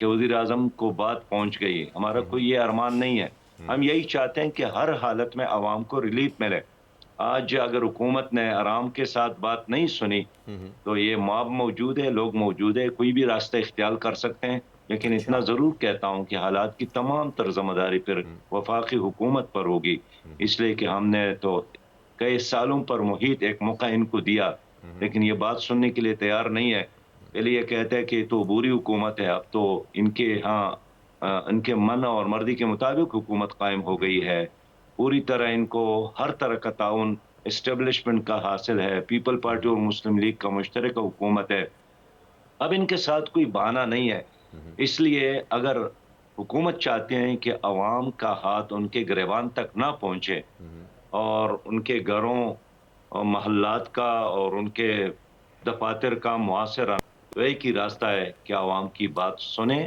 कि वज़ीर-ए-आज़म को बात पहुँच गई। हमारा हुँ, हुँ, कोई ये अरमान नहीं है। हुँ, हम यही चाहते हैं कि हर हालत में अवाम को रिलीफ़ मिले। आज अगर हुकूमत ने आराम के साथ बात नहीं सुनी, हुँ, हुँ। तो ये मॉब मौजूद है, लोग मौजूद है, कोई भी रास्ता इख्तियार कर सकते हैं। लेकिन अच्छा। इतना ज़रूर कहता हूँ कि हालात की तमाम तर ज़िम्मेदारी फिर हुँ, वफ़ाक़ी हुकूमत पर होगी। हुँ, हुँ, इसलिए कि हमने तो कई सालों पर मुहित एक मौका इनको दिया, हुँ, हुँ, लेकिन ये बात सुनने के लिए तैयार नहीं है। पहले ये कहते हैं कि ये तो बुरी हुकूमत है, अब तो इनके यहाँ इनके मन और मर्ज़ी के मुताबिक हुकूमत कायम हो हुँ, गई है। पूरी तरह इनको हर तरह का ताउन एस्टेब्लिशमेंट का हासिल है, पीपल हुँ, पार्टी हुँ, और मुस्लिम लीग का मुश्तरका हुकूमत है। अब इनके साथ कोई बहाना नहीं है। हुँ, हुँ, इसलिए अगर हुकूमत चाहते हैं कि अवाम का हाथ उनके गिरबान तक ना पहुँचे हुँ, हुँ। और उनके घरों और मोहल्लात का और उनके दफ़ातर का मुआसरा, तो एक ही रास्ता है कि अवाम की बात सुनें